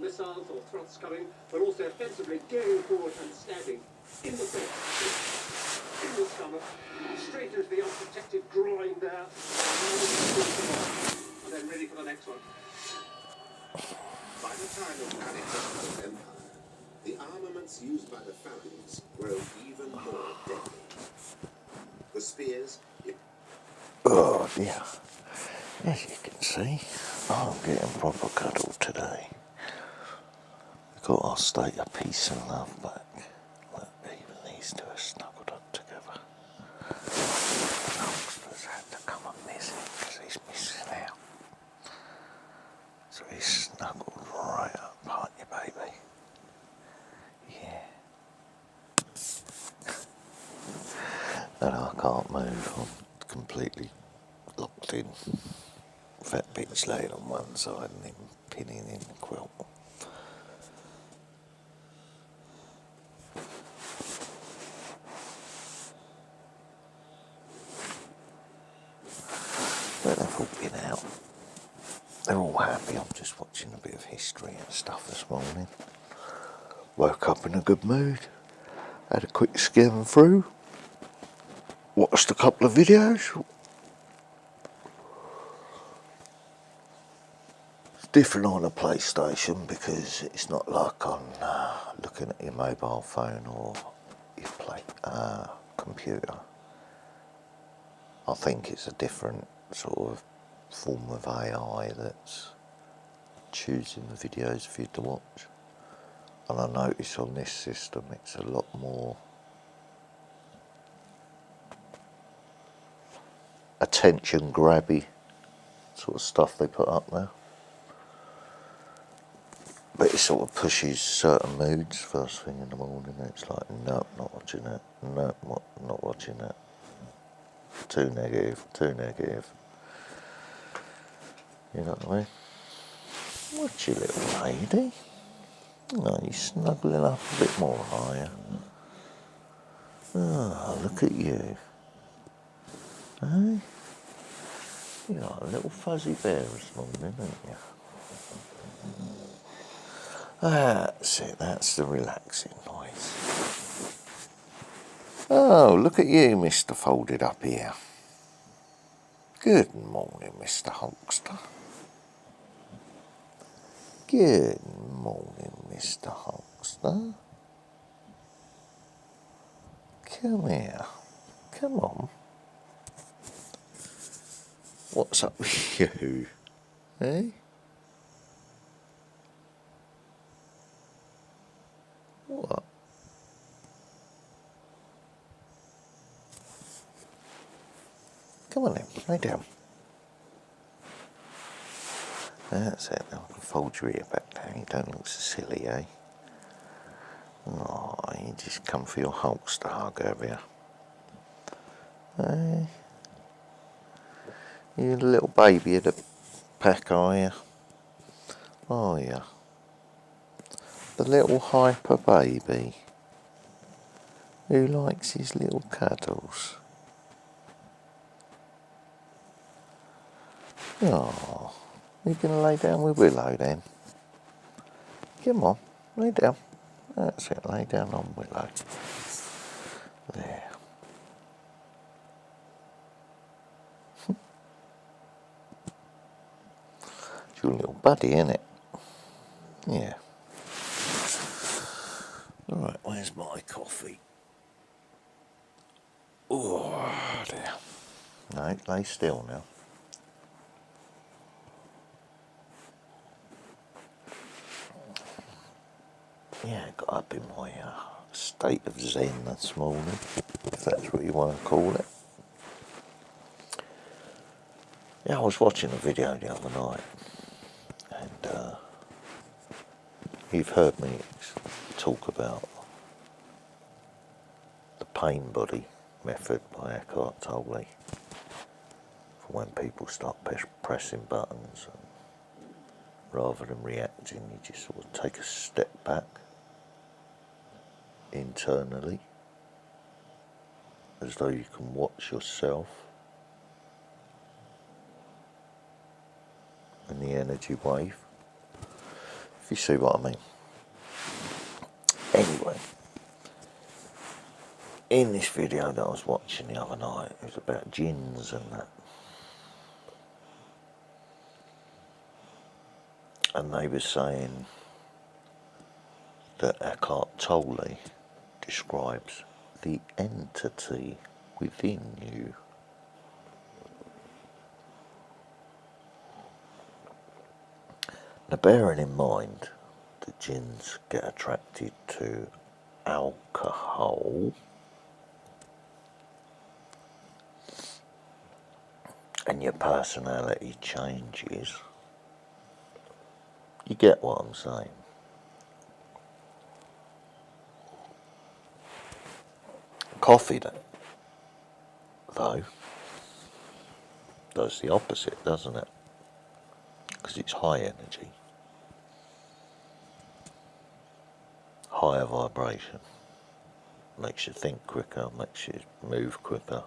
Missiles or thrusts coming, but also offensively gearing forward and stabbing in the face, in the stomach, straight into the unprotected groin there, and then ready for the next one. By the time of Alexander's empire, the armaments used by the Phalanx grow even more deadly. The spears... Oh dear. As you can see, I'm getting proper cuddled today. We've got our state of peace and love back. Look, even these two are snuggled up together. The Huckster's had to come and miss him because he's missing out. So he's snuggled right up, aren't you, baby? Yeah. And I can't move, I'm completely locked in. Fat bitch laid on one side and then pinning in the quilt. But they've all been out. They're all happy. I'm just watching a bit of history and stuff this morning. Woke up in a good mood. Had a quick skim through. Watched a couple of videos. It's different on a PlayStation because it's not like on looking at your mobile phone or your computer. I think it's a different sort of form of AI that's choosing the videos for you to watch. And I notice on this system it's a lot more attention grabby sort of stuff they put up there. But it sort of pushes certain moods first thing in the morning. It's like, no, not watching that. No, not watching that. Too negative, too negative. You know what I mean? What's your little lady? Oh, you're snuggling up a bit more, are you? Oh, look at you. Hey? You're like a little fuzzy bear this morning, aren't you? That's it, that's the relaxing noise. Oh, look at you, Mr. Folded Up here. Good morning, Mr. Hulkster. Good morning, Mr. Hulkster. Come here. Come on. What's up with you? Eh? What? Come on then, lay down. That's it, now I can fold your ear back now. You don't look so silly, eh? Oh, you just come for your Hulkster hug, have you? Eh? You're the little baby of the pack, are you? Oh, yeah. The little hyper baby who likes his little cuddles. Oh, you gonna lay down with Willow then? Come on, lay down. That's it, lay down on Willow. There. It's your little buddy, isn't it? Yeah. Alright, where's my coffee? Oh, dear. No, lay still now. Yeah, got up in my state of zen this morning, if that's what you want to call it. Yeah, I was watching a video the other night, and you've heard me talk about the pain body method by Eckhart Tolle for when people start pressing buttons, and rather than reacting, you just sort of take a step back internally, as though you can watch yourself and the energy wave if you see what I mean. Anyway, in this video that I was watching the other night, it was about jinns and that. And they were saying that Eckhart Tolle describes the entity within you. Now, bearing in mind that jinns get attracted to alcohol, and your personality changes, you get what I'm saying. Coffee, though, does the opposite, doesn't it? Because it's high energy, higher vibration, makes you think quicker, makes you move quicker.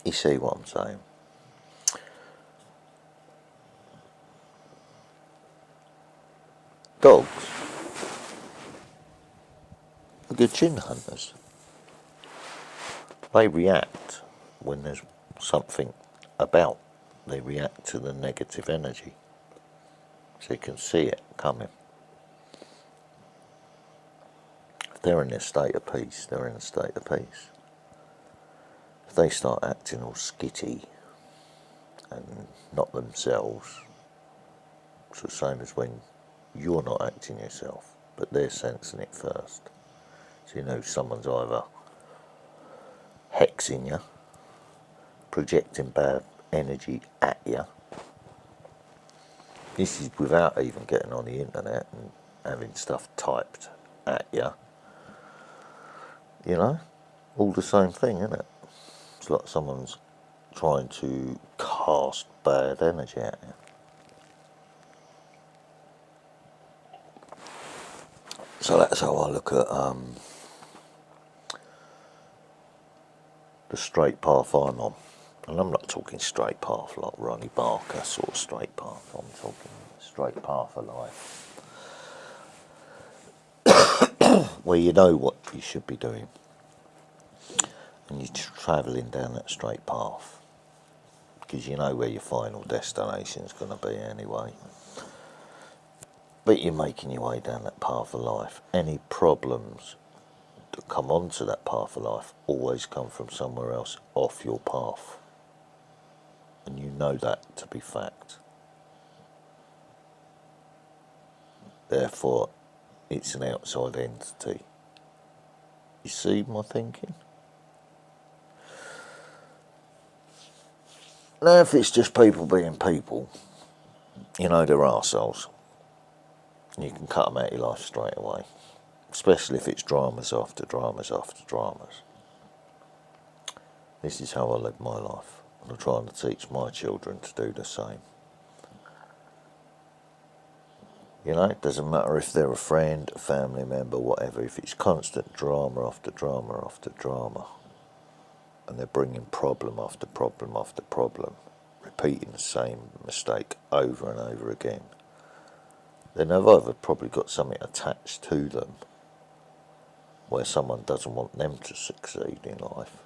You see what I'm saying? Dogs are good gin hunters. They react when there's something about. They react to the negative energy. So you can see it coming. If they're in a state of peace, they're in a state of peace. If they start acting all skitty and not themselves, it's the same as when you're not acting yourself, but they're sensing it first. So you know someone's either hexing you, projecting bad energy at you. This is without even getting on the internet and having stuff typed at you. You know, all the same thing, isn't it? It's like someone's trying to cast bad energy at you. So that's how I look at the straight path I'm on. And I'm not talking straight path like Ronnie Barker sort of straight path. I'm talking straight path of life. Where you know what you should be doing. And you're travelling down that straight path. Because you know where your final destination's going to be anyway. But you're making your way down that path of life. Any problems that come onto that path of life always come from somewhere else off your path. And you know that to be fact. Therefore, it's an outside entity. You see my thinking? Now, if it's just people being people, you know they're arseholes. You can cut them out of your life straight away. Especially if it's dramas after dramas after dramas. This is how I live my life. And I'm trying to teach my children to do the same. You know, it doesn't matter if they're a friend, a family member, whatever. If it's constant drama after drama after drama, and they're bringing problem after problem after problem, repeating the same mistake over and over again, then they've either probably got something attached to them where someone doesn't want them to succeed in life,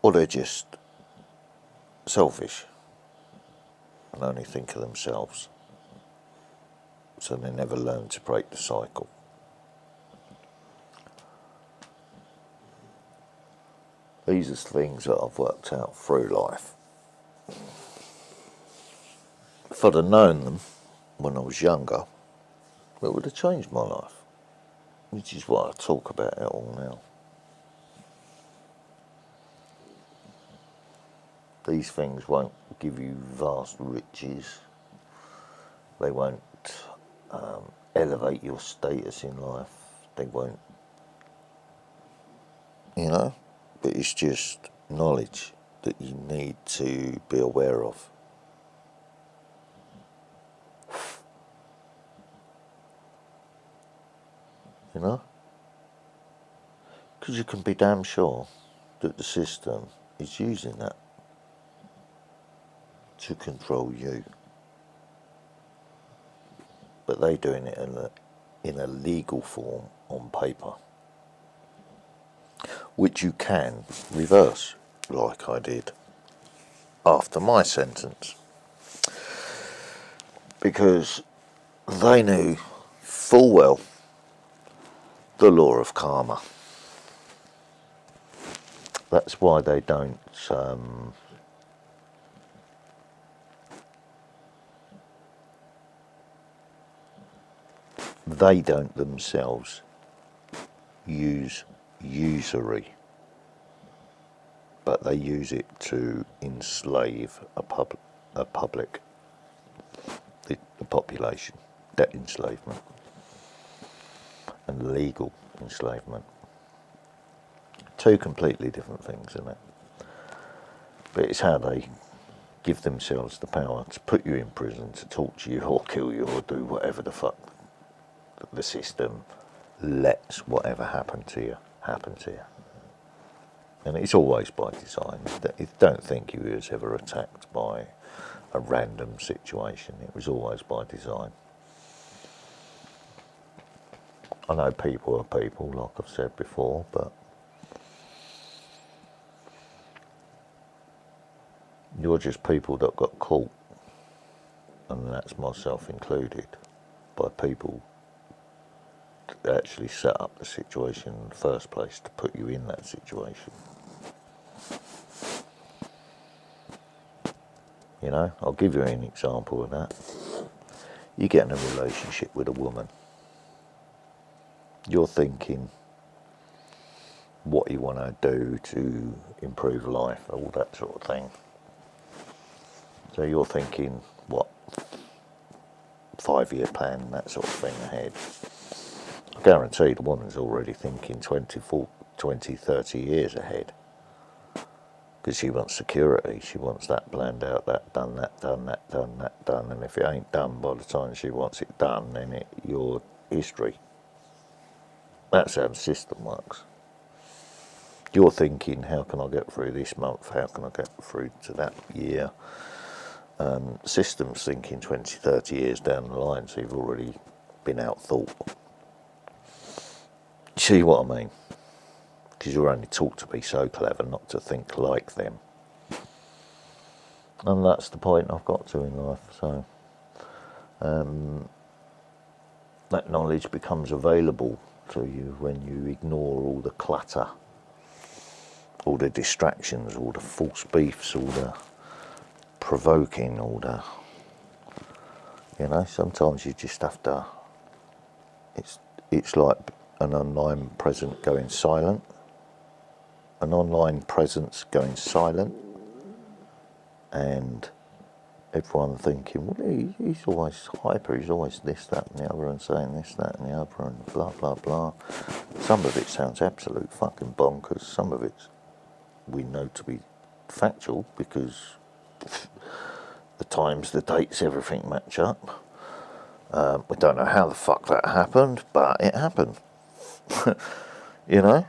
or they're just selfish and only think of themselves, so they never learn to break the cycle. These are things that I've worked out through life. If I'd have known them when I was younger, it would have changed my life, which is why I talk about it all now. These things won't give you vast riches. They won't elevate your status in life. They won't, you know, but it's just knowledge that you need to be aware of. you know? Because you can be damn sure that the system is using that to control you. But they're doing it in a legal form on paper, which you can reverse, like I did after my sentence. Because they knew full well the law of karma. That's why they don't themselves use usury, but they use it to enslave a public, the population. That enslavement and legal enslavement, two completely different things, isn't it? But it's how they give themselves the power to put you in prison, to torture you or kill you or do whatever the fuck the system lets whatever happen to you. And it's always by design. Don't think you was ever attacked by a random situation. It was always by design. I know people are people, like I've said before, but you're just people that got caught, and that's myself included, by people that actually set up the situation in the first place to put you in that situation. You know, I'll give you an example of that. You get in a relationship with a woman. You're thinking what you want to do to improve life, all that sort of thing. So you're thinking, what, 5-year plan, that sort of thing ahead. I guarantee the woman's already thinking 20, 30 years ahead. Because she wants security, she wants that planned out, that done, that done, that done, that done. And if it ain't done by the time she wants it done, then you're history. That's how the system works. You're thinking, how can I get through this month? How can I get through to that year? System's thinking 20, 30 years down the line, so you've already been out-thought. See what I mean? Because you're only taught to be so clever, not to think like them. And that's the point I've got to in life. So that knowledge becomes available to you when you ignore all the clutter, all the distractions, all the false beefs, all the provoking, all the, you know, sometimes you just have to, it's like an online presence going silent, and everyone thinking, well, he's always hyper, he's always this, that and the other, and saying this, that and the other, and blah, blah, blah. Some of it sounds absolute fucking bonkers, some of it we know to be factual, because the times, the dates, everything match up. We don't know how the fuck that happened, but it happened. You know?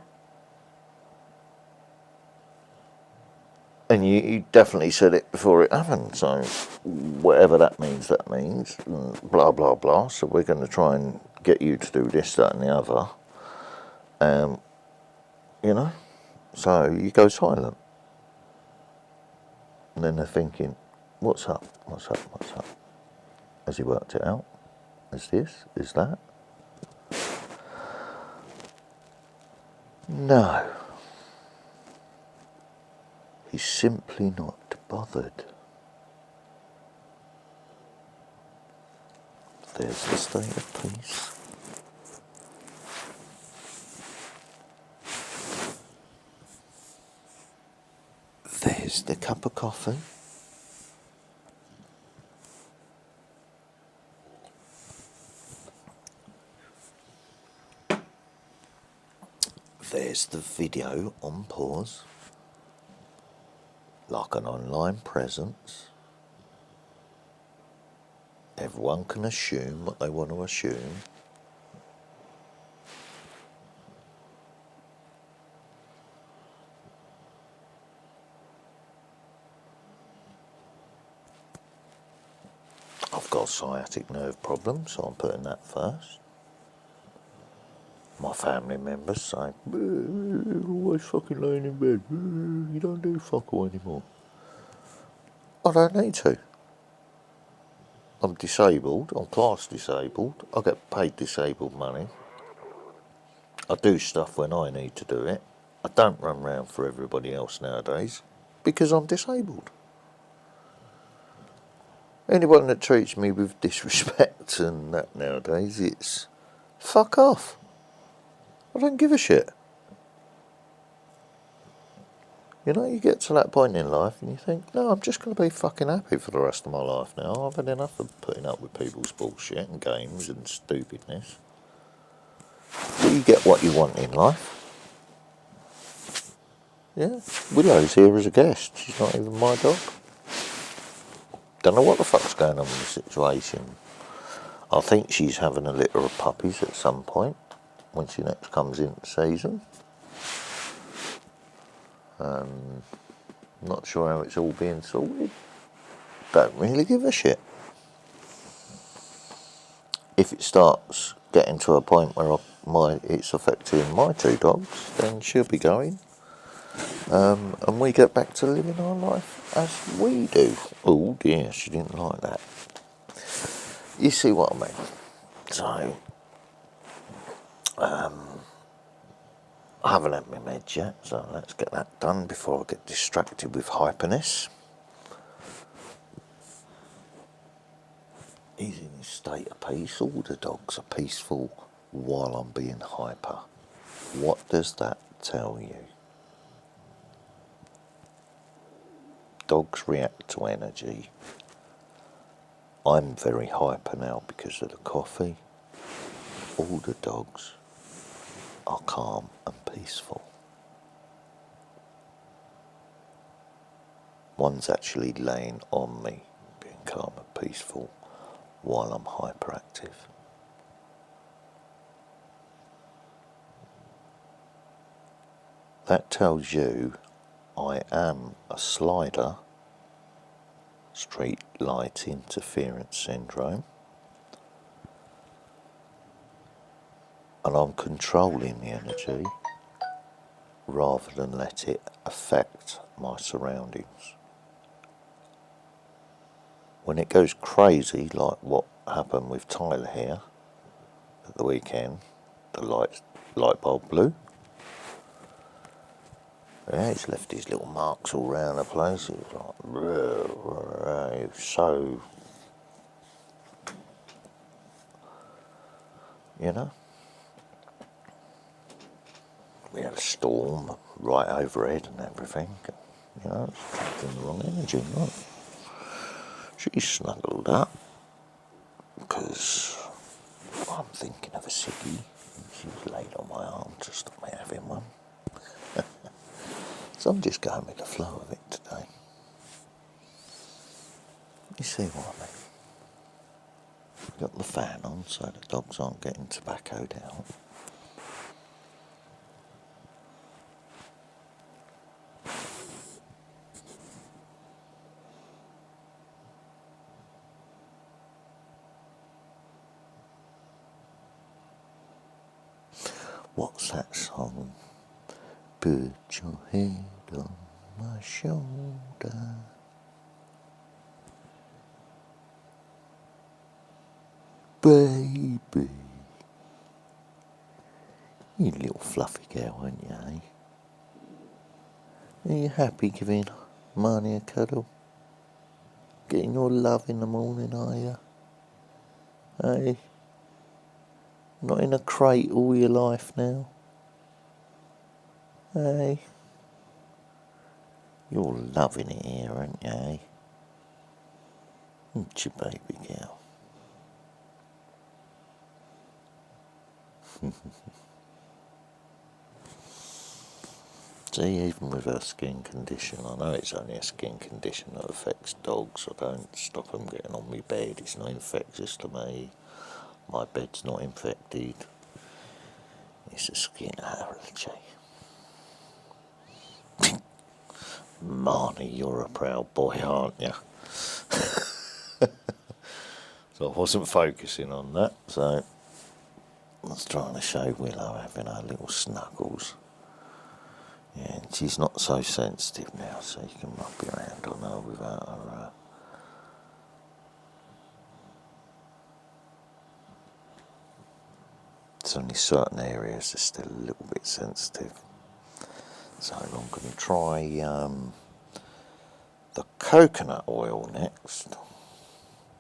And you definitely said it before it happened, so whatever that means, blah, blah, blah. So we're going to try and get you to do this, that and the other. You know? So you go silent. And then they're thinking, what's up? Has he worked it out? Is this? Is that? No. He's simply not bothered. There's the state of peace. There's the cup of coffee. There's the video on pause, like an online presence. Everyone can assume what they want to assume. I've got sciatic nerve problems, so I'm putting that first. My family members say, you're always fucking laying in bed, you don't do fuck all anymore. I don't need to. I'm disabled, I'm class disabled, I get paid disabled money. I do stuff when I need to do it. I don't run round for everybody else nowadays because I'm disabled. Anyone that treats me with disrespect and that nowadays, it's fuck off. I don't give a shit. You know, you get to that point in life and you think, no, I'm just going to be fucking happy for the rest of my life now. I've had enough of putting up with people's bullshit and games and stupidness. But you get what you want in life. Yeah, Willow's here as a guest. She's not even my dog. Don't know what the fuck's going on with the situation. I think she's having a litter of puppies at some point when she next comes into season. Not sure how it's all being sorted. Don't really give a shit. If it starts getting to a point where it's affecting my two dogs, then she'll be going. And we get back to living our life as we do. Oh dear, she didn't like that. You see what I mean? So, I haven't had my meds yet, so let's get that done before I get distracted with hyperness. He's in his state of peace. All the dogs are peaceful while I'm being hyper. What does that tell you? Dogs react to energy. I'm very hyper now because of the coffee. All the dogs are calm and peaceful. One's actually laying on me, being calm and peaceful, while I'm hyperactive. That tells you I am a slider, street light interference syndrome, and I'm controlling the energy rather than let it affect my surroundings. When it goes crazy, like what happened with Tyler here at the weekend, the light bulb blew. Yeah, he's left his little marks all around the place. It was like, so, you know. We had a storm right overhead and everything. You know, it's attracting the wrong energy, right? She's snuggled up because I'm thinking of a ciggy. She's laid on my arm to stop me having one. So I'm just going with the flow of it today. You see what I mean? We've got the fan on so the dogs aren't getting tobaccoed out. What's that song? Put your head on my shoulder. Baby. You little fluffy girl, aren't you, eh? Are you happy giving Marnie a cuddle? Getting your love in the morning, are you? Hey? Not in a crate all your life now? Hey? You're loving it here, aren't you, eh? Aren't you, baby girl? See, even with her skin condition, I know it's only a skin condition that affects dogs. I don't stop them getting on my bed. It's not infectious to me. My bed's not infected. It's a skin allergy. Marnie, you're a proud boy, aren't you? So I wasn't focusing on that, so I was trying to show Willow having her little snuggles. Yeah, and she's not so sensitive now, so you can rub your hand on her without her. It's only certain areas are still a little bit sensitive. So I'm going to try the coconut oil next,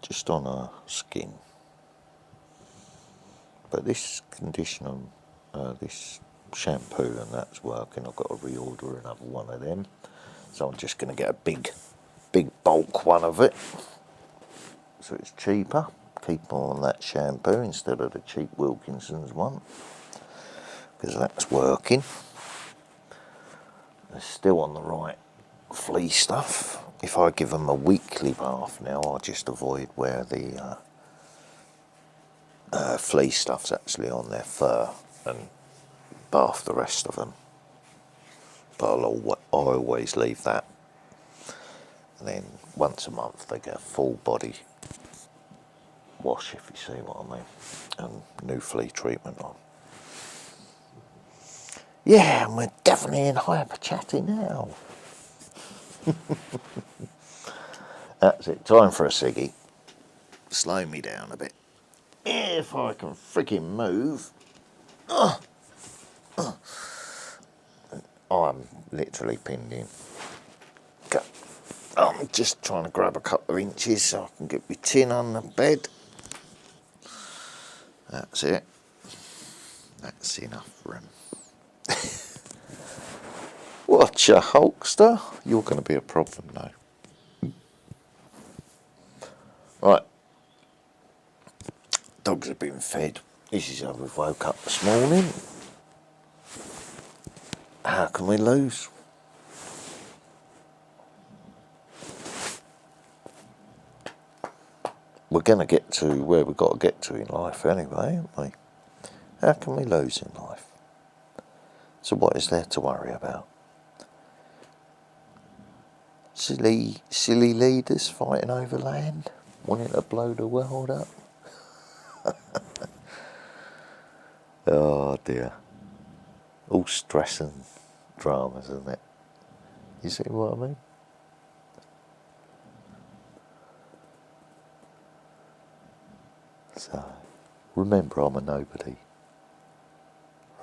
just on her skin. But this conditioner, this shampoo and that's working. I've got to reorder another one of them. So I'm just going to get a big bulk one of it. So it's cheaper. Keep on that shampoo instead of the cheap Wilkinson's one. Because that's working. They're still on the right flea stuff. If I give them a weekly bath now, I'll just avoid where the flea stuff's actually on their fur and bath the rest of them. But I'll always leave that. And then once a month they get a full body wash, if you see what I mean, and new flea treatment on. Yeah, and we're definitely in hyper chatting now. That's it, time for a ciggy. Slow me down a bit. If I can freaking move. I'm literally pinned in. I'm just trying to grab a couple of inches so I can get my tin on the bed. That's it. That's enough room. Watch a Hulkster. You're going to be a problem now. Right. Dogs have been fed. This is how we woke up this morning. How can we lose? We're going to get to where we've got to get to in life anyway, aren't we? How can we lose in life? So what is there to worry about? Silly leaders fighting over land, wanting to blow the world up. Oh dear. All stress and dramas, isn't it? You see what I mean? So, remember I'm a nobody.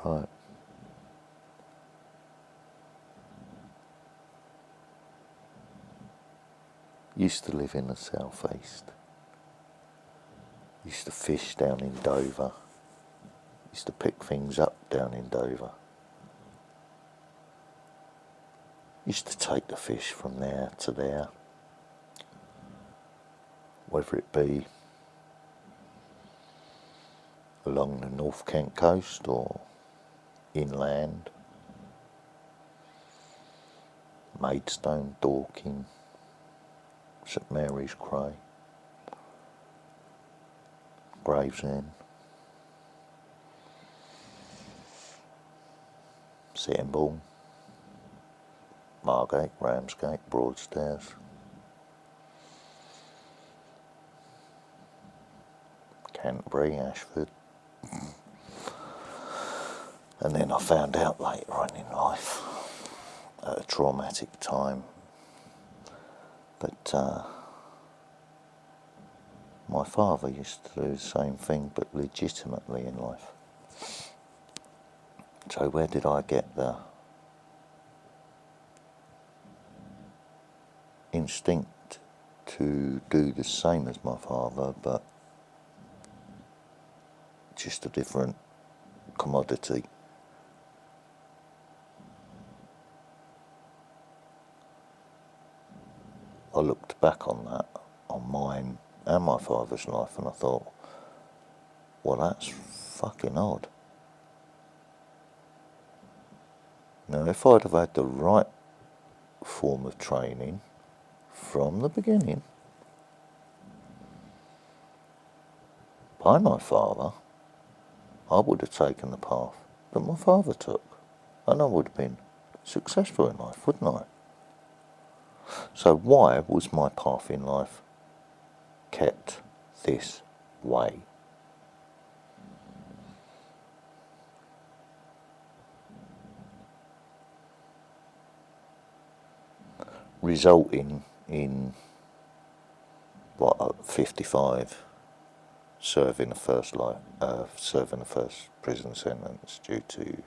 Right. Used to live in the southeast. Used to fish down in Dover. Used to pick things up down in Dover. Used to take the fish from there to there. Whether it be along the North Kent coast or inland. Maidstone, Dorking, St Mary's Cray, Gravesend, Sittingbourne, Margate, Ramsgate, Broadstairs, Canterbury, Ashford. And then I found out later on in life, at a traumatic time, that my father used to do the same thing but legitimately in life. So where did I get the instinct to do the same as my father, but just a different commodity? I looked back on that, on mine and my father's life, and I thought, well, that's fucking odd. Now, if I'd have had the right form of training from the beginning by my father, I would have taken the path that my father took, and I would have been successful in life, wouldn't I? So why was my path in life kept this way. Resulting in, what, at 55, serving the first prison sentence due to,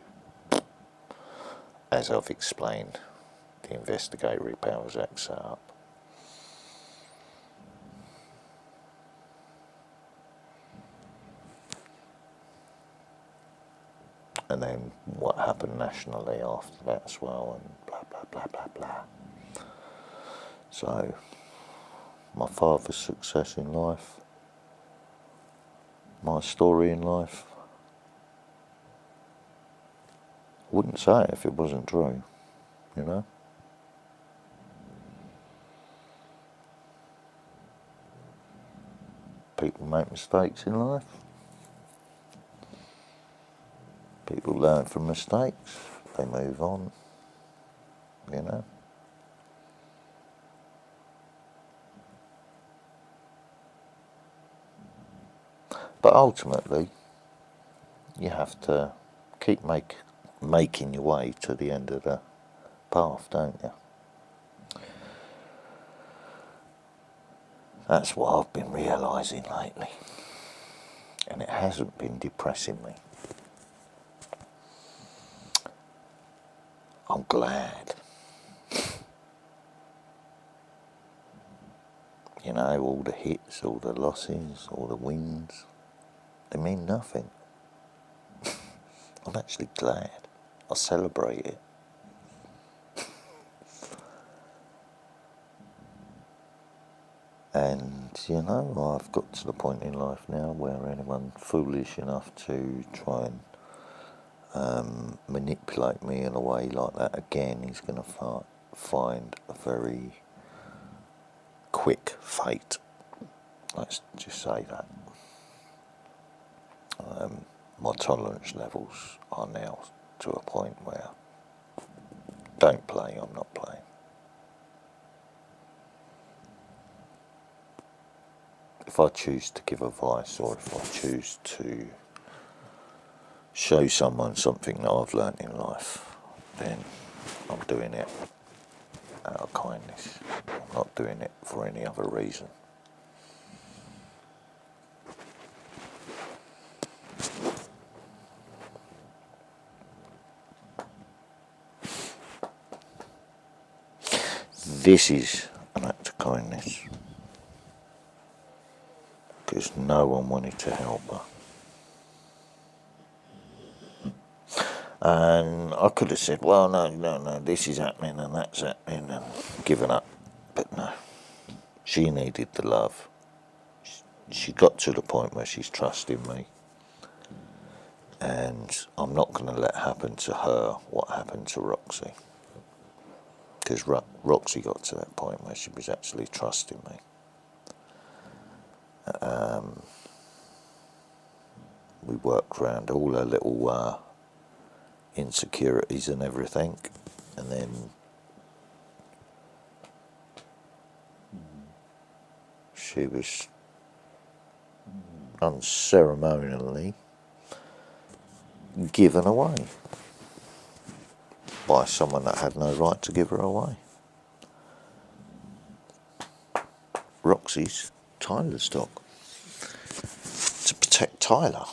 as I've explained, the Investigatory Powers Act set up. And then what happened nationally after that as well, and blah blah blah blah blah. So, my father's success in life, my story in life, I wouldn't say it if it wasn't true, you know. People make mistakes in life. People learn from mistakes. They move on, you know. But ultimately, you have to keep making your way to the end of the path, don't you? That's what I've been realising lately. And it hasn't been depressing me. I'm glad. You know, all the hits, all the losses, all the wins, they mean nothing. I'm actually glad. I celebrate it. And, you know, I've got to the point in life now where anyone foolish enough to try and manipulate me in a way like that again is going to find a very quick fate. Let's just say that. My tolerance levels are now to a point where don't play, I'm not playing. If I choose to give advice, or if I choose to show someone something that I've learnt in life, then I'm doing it out of kindness. I'm not doing it for any other reason. This is an act of kindness, because no one wanted to help her. And I could have said, well, no, this is happening and that's happening, and given up. But no, she needed the love. She got to the point where she's trusting me. And I'm not going to let happen to her what happened to Roxy. Because Roxy got to that point where she was actually trusting me. We worked around all her little insecurities and everything, and then she was unceremonially given away by someone that had no right to give her away. Roxy's Tyler's dog. To protect Tyler,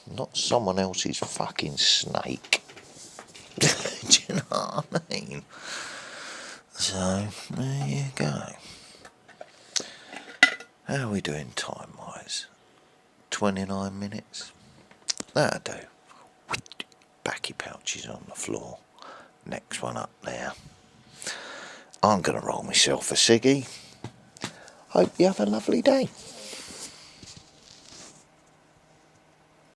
not someone else's fucking snake. Do you know what I mean? So, there you go. How are we doing time-wise? 29 minutes? That'll do. Backy pouches on the floor. Next one up there. I'm going to roll myself a ciggy. Hope you have a lovely day.